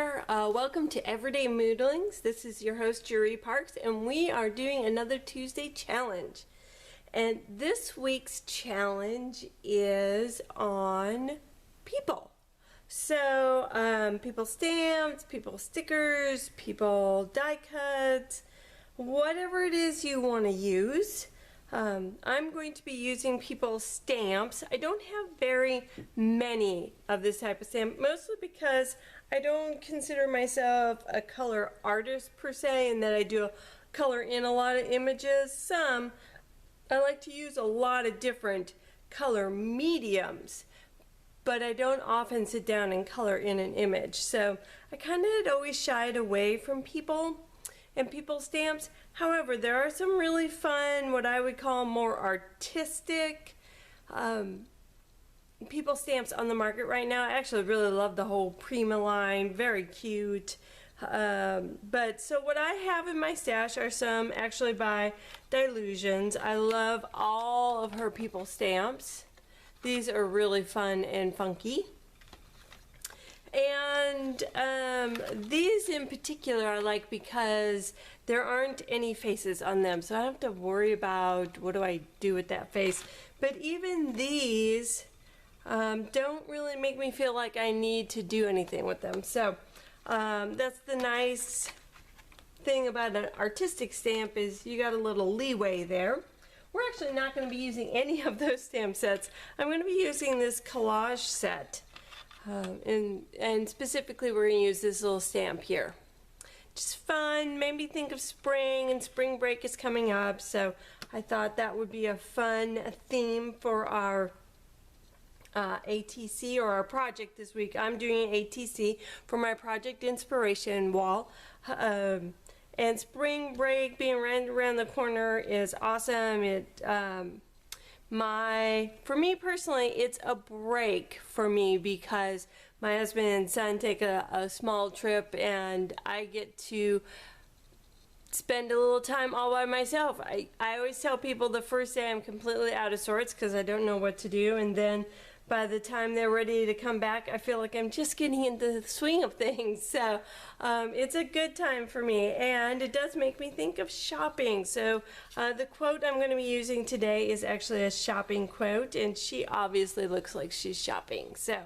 there, welcome to Everyday Moodlings. This is your host Jury Parks, and we are doing another Tuesday challenge. And this week's challenge is on people. So people stamps, people stickers, people die cuts, whatever it is you want to use. I'm going to be using people stamps. I don't have very many of this type of stamp, mostly because I don't consider myself a color artist per se, and that I do color in a lot of images. Some I like to use a lot of different color mediums, but I don't often sit down and color in an image. So I kind of had always shied away from people and people stamps. However, there are some really fun, what I would call more artistic people stamps on the market right now. I actually really love the whole Prima line, very cute. But so what I have in my stash are some actually by Dilutions. I love all of her people stamps. These are really fun and funky. And these in particular I like because there aren't any faces on them, so I don't have to worry about what do I do with that face. But even these don't really make me feel like I need to do anything with them. So that's the nice thing about an artistic stamp, is you got a little leeway there. We're actually not going to be using any of those stamp sets. I'm going to be using this collage set. And specifically we're going to use this little stamp here. Just fun, made me think of spring, and spring break is coming up, so I thought that would be a fun theme for our ATC, or our project this week. I'm doing an ATC for my project inspiration wall. And spring break being right around the corner is awesome. For me personally, it's a break for me because my husband and son take a small trip, and I get to spend a little time all by myself. I always tell people the first day I'm completely out of sorts because I don't know what to do, and then by the time they're ready to come back, I feel like I'm just getting into the swing of things. So it's a good time for me, and it does make me think of shopping. So the quote I'm going to be using today is actually a shopping quote, and she obviously looks like she's shopping. So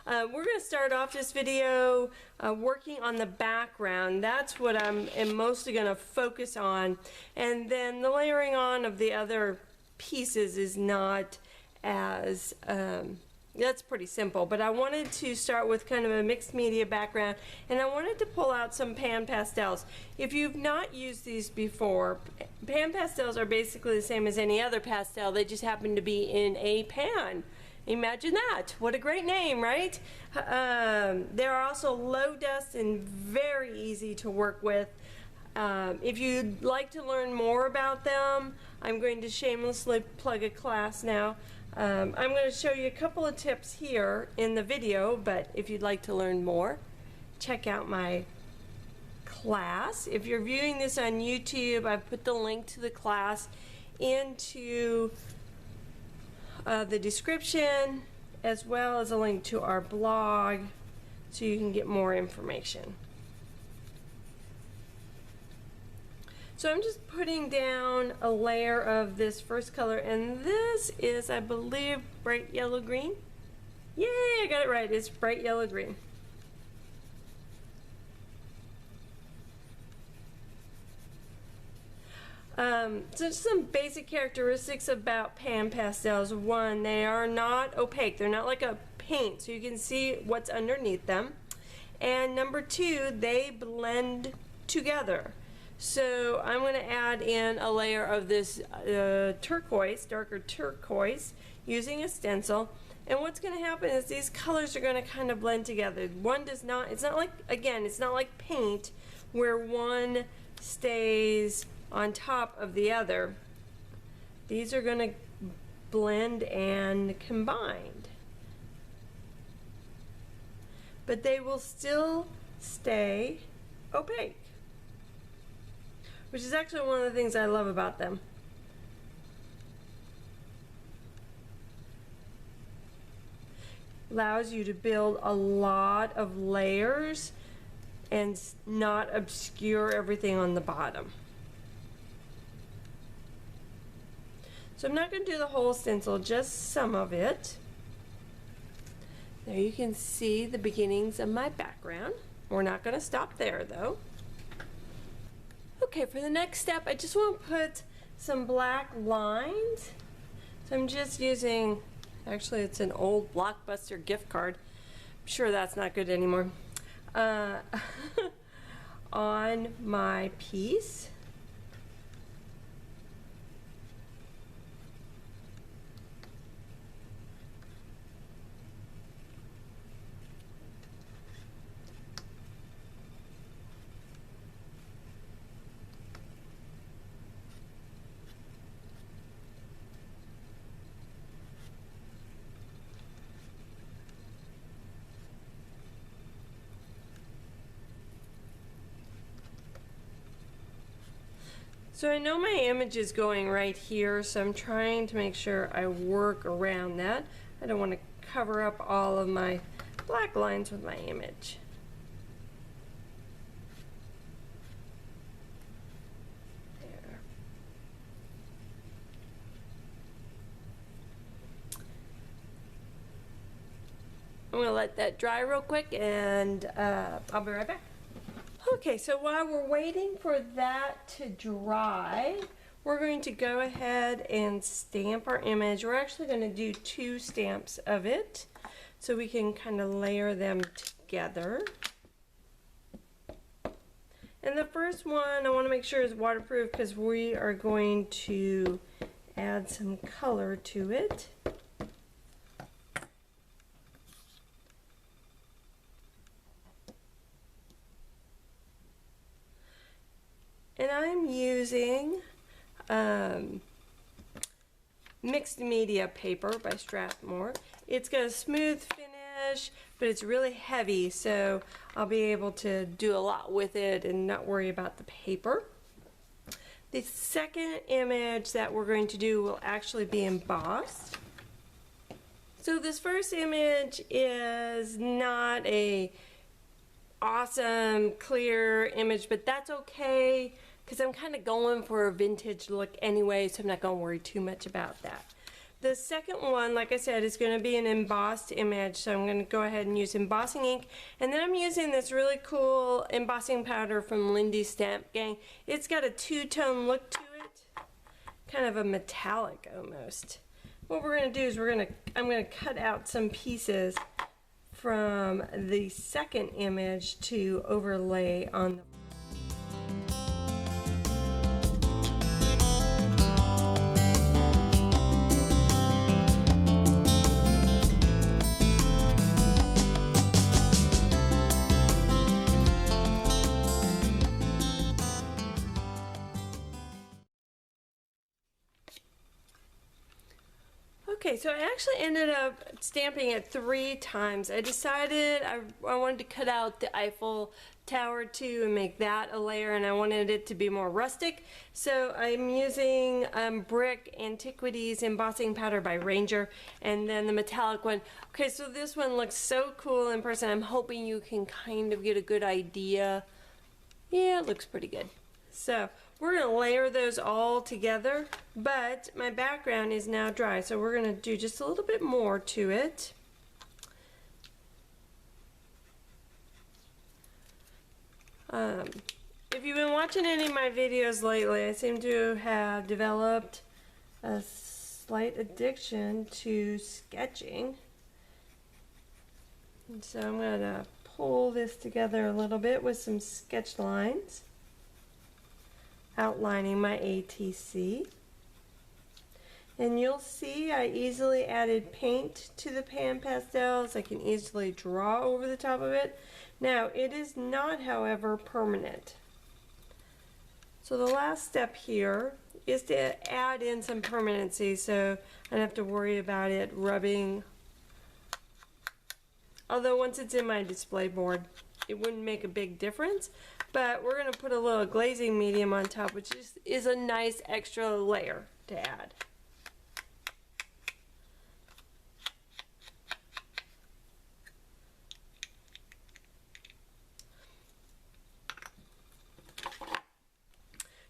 we're going to start off this video working on the background. That's what I'm mostly going to focus on, and then the layering on of the other pieces is not as that's pretty simple. But I wanted to start with kind of a mixed media background, and I wanted to pull out some PanPastels. If you've not used these before, PanPastels are basically the same as any other pastel. They just happen to be in a pan. Imagine that. What a great name, right? They're also low dust and very easy to work with. If you'd like to learn more about them, I'm going to shamelessly plug a class now. I'm going to show you a couple of tips here in the video, but if you'd like to learn more, check out my class. If you're viewing this on YouTube, I've put the link to the class into the description, as well as a link to our blog, so you can get more information. So I'm just putting down a layer of this first color, and this is, I believe, bright yellow green. Yay, I got it right. It's bright yellow green. So some basic characteristics about PanPastels. One, they are not opaque. They're not like a paint, so you can see what's underneath them. And number two, they blend together. So I'm going to add in a layer of this turquoise, darker turquoise, using a stencil. And what's going to happen is these colors are going to kind of blend together. One does not, it's not like, again, it's not like paint where one stays on top of the other. These are going to blend and combine. But they will still stay opaque, which is actually one of the things I love about them. Allows you to build a lot of layers and not obscure everything on the bottom. So I'm not going to do the whole stencil, just some of it. There you can see the beginnings of my background. We're not going to stop there though. Okay, for the next step, I just want to put some black lines. So I'm just using, actually it's an old Blockbuster gift card. I'm sure that's not good anymore. On my piece. So I know my image is going right here, so I'm trying to make sure I work around that. I don't want to cover up all of my black lines with my image. There. I'm going to let that dry real quick and I'll be right back. Okay, so while we're waiting for that to dry, we're going to go ahead and stamp our image. We're actually going to do 2 stamps of it so we can kind of layer them together. And the first one I want to make sure is waterproof because we are going to add some color to it. And I'm using mixed media paper by Strathmore. It's got a smooth finish, but it's really heavy, so I'll be able to do a lot with it and not worry about the paper. The second image that we're going to do will actually be embossed. So this first image is not a awesome clear image, but that's okay because I'm kind of going for a vintage look anyway, so I'm not going to worry too much about that. The second one, like I said, is going to be an embossed image, so I'm going to go ahead and use embossing ink, and then I'm using this really cool embossing powder from Lindy's Stamp Gang. It's got a 2-tone look to it, kind of a metallic almost. What we're going to do is I'm going to cut out some pieces from the second image to overlay on the Okay, so I actually ended up stamping it 3 times. I decided I wanted to cut out the Eiffel Tower too and make that a layer, and I wanted it to be more rustic. So I'm using Brick Antiquities embossing powder by Ranger, and then the metallic one. Okay, so this one looks so cool in person. I'm hoping you can kind of get a good idea. Yeah, it looks pretty good. So we're going to layer those all together, but my background is now dry, so we're going to do just a little bit more to it. If you've been watching any of my videos lately, I seem to have developed a slight addiction to sketching. And so I'm going to pull this together a little bit with some sketch lines, outlining my ATC. And you'll see I easily added paint to the PanPastels. I can easily draw over the top of it. Now, it is not, however, permanent. So the last step here is to add in some permanency, so I don't have to worry about it rubbing. Although once it's in my display board, it wouldn't make a big difference. But we're going to put a little glazing medium on top, which is a nice extra layer to add.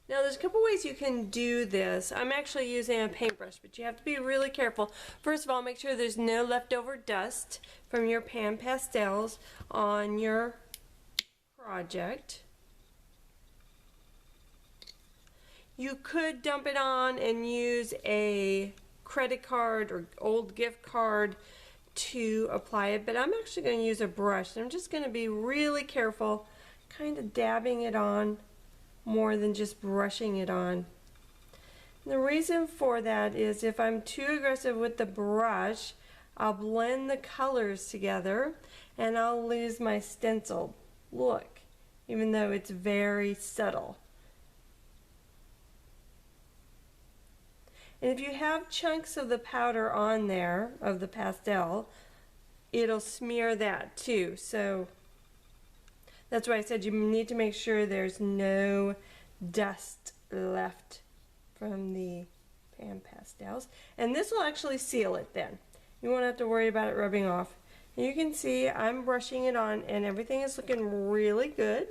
Now there's a couple ways you can do this. I'm actually using a paintbrush, but you have to be really careful. First of all, make sure there's no leftover dust from your PanPastels on your project. You could dump it on and use a credit card or old gift card to apply it, but I'm actually going to use a brush. I'm just going to be really careful, kind of dabbing it on more than just brushing it on. And the reason for that is if I'm too aggressive with the brush, I'll blend the colors together and I'll lose my stencil look, even though it's very subtle. And if you have chunks of the powder on there, of the pastel, it'll smear that too. So that's why I said you need to make sure there's no dust left from the PanPastels. And this will actually seal it then. You won't have to worry about it rubbing off. And you can see I'm brushing it on and everything is looking really good.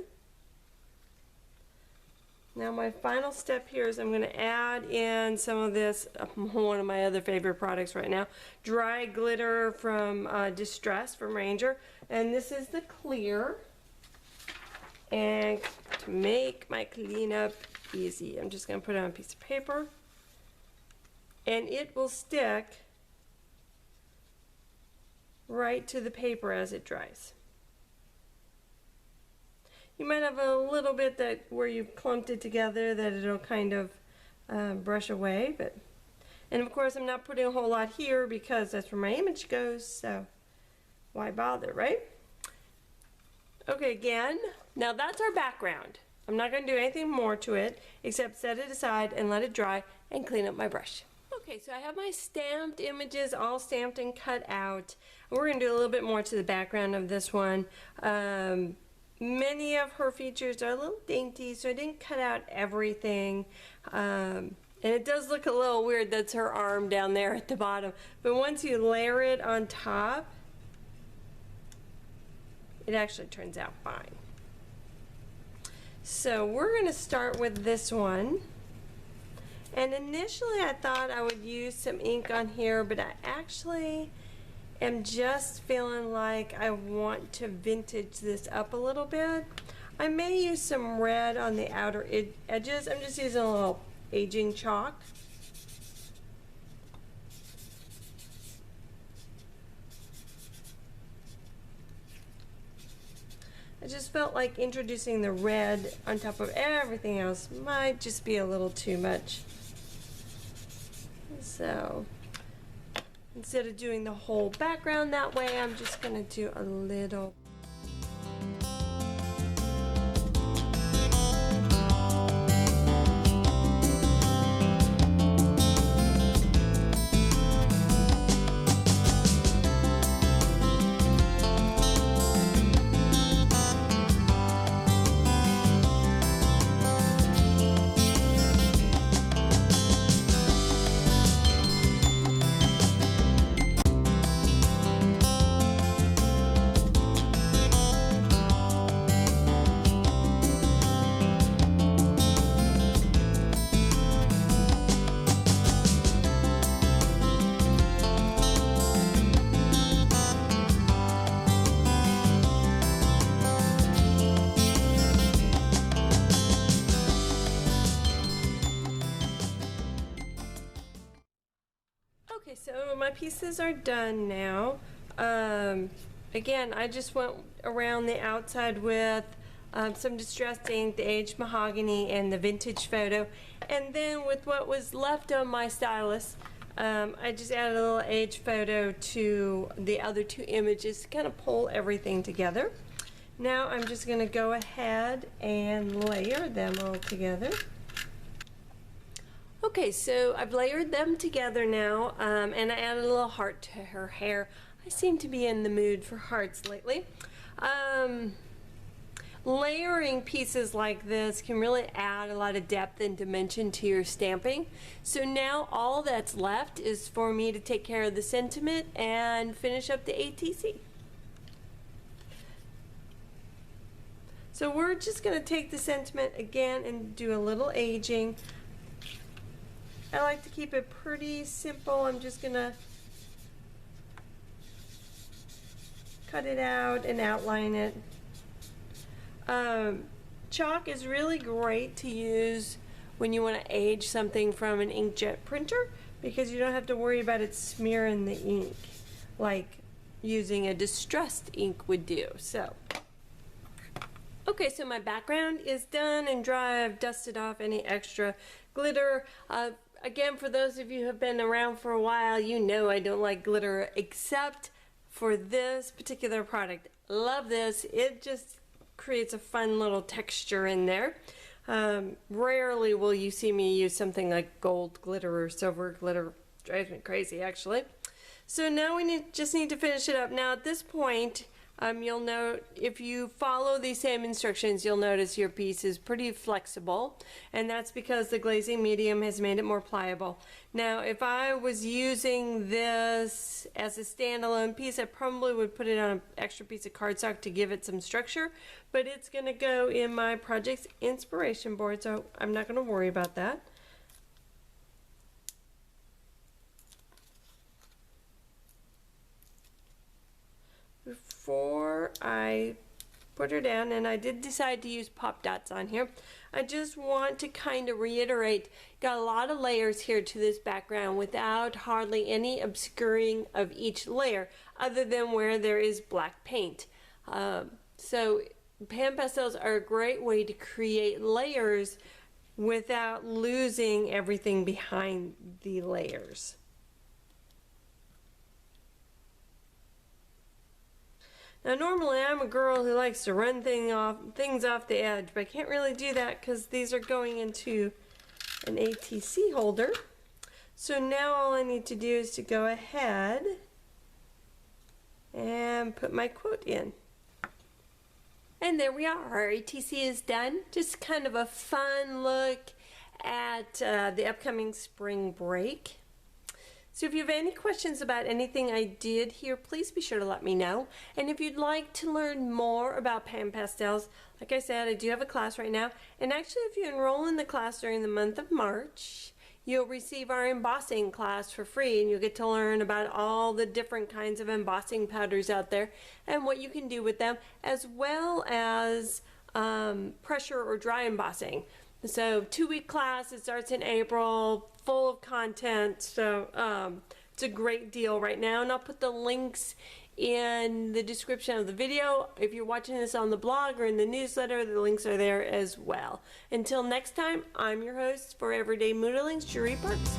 Now my final step here is I'm going to add in some of this, one of my other favorite products right now, dry glitter from Distress from Ranger. And this is the clear. And to make my cleanup easy, I'm just going to put it on a piece of paper. And it will stick right to the paper as it dries. You might have a little bit that where you've clumped it together that it'll kind of brush away, and of course I'm not putting a whole lot here because that's where my image goes, so why bother, right? Okay, again, now that's our background. I'm not going to do anything more to it except set it aside and let it dry and clean up my brush. Okay, so I have my stamped images all stamped and cut out. We're going to do a little bit more to the background of this one. Many of her features are a little dainty, so I didn't cut out everything. And it does look a little weird, that's her arm down there at the bottom. But once you layer it on top, it actually turns out fine. So we're going to start with this one. And initially I thought I would use some ink on here, but I actually am just feeling like I want to vintage this up a little bit. I may use some red on the outer edges. I'm just using a little aging chalk. I just felt like introducing the red on top of everything else might just be a little too much. So instead of doing the whole background that way, I'm just going to do a little. Okay, so my pieces are done now. Again, I just went around the outside with some distressed ink, the aged mahogany, and the vintage photo. And then with what was left on my stylus, I just added a little aged photo to the other two images to kind of pull everything together. Now I'm just going to go ahead and layer them all together. Okay, so I've layered them together now, and I added a little heart to her hair. I seem to be in the mood for hearts lately. Layering pieces like this can really add a lot of depth and dimension to your stamping. So now all that's left is for me to take care of the sentiment and finish up the ATC. So we're just going to take the sentiment again and do a little aging. I like to keep it pretty simple. I'm just going to cut it out and outline it. Chalk is really great to use when you want to age something from an inkjet printer, because you don't have to worry about it smearing the ink like using a distressed ink would do. So, okay, so my background is done and dry. I've dusted off any extra glitter. Again, for those of you who have been around for a while, you know I don't like glitter except for this particular product. Love this. It just creates a fun little texture in there. Rarely will you see me use something like gold glitter or silver glitter. Drives me crazy, actually. So now we just need to finish it up. Now at this point, you'll note, if you follow these same instructions, you'll notice your piece is pretty flexible, and that's because the glazing medium has made it more pliable. Now if I was using this as a standalone piece, I probably would put it on an extra piece of cardstock to give it some structure, but it's going to go in my project's inspiration board, so I'm not going to worry about that. Before I put her down, and I did decide to use pop dots on here, I just want to kind of reiterate, got a lot of layers here to this background without hardly any obscuring of each layer other than where there is black paint. So pan pastels are a great way to create layers without losing everything behind the layers. Now normally I'm a girl who likes to run things off the edge, but I can't really do that because these are going into an ATC holder. So now all I need to do is to go ahead and put my quote in. And there we are, our ATC is done. Just kind of a fun look at the upcoming spring break. So if you have any questions about anything I did here, please be sure to let me know. And if you'd like to learn more about pan pastels, like I said, I do have a class right now. And actually, if you enroll in the class during the month of March, you'll receive our embossing class for free, and you'll get to learn about all the different kinds of embossing powders out there and what you can do with them, as well as pressure or dry embossing. So 2-week class, it starts in April, full of content, so it's a great deal right now, and I'll put the links in the description of the video. If you're watching this on the blog or in the newsletter, the links are there as well. Until next time, I'm your host for Everyday Moodlings, Cherie Parks.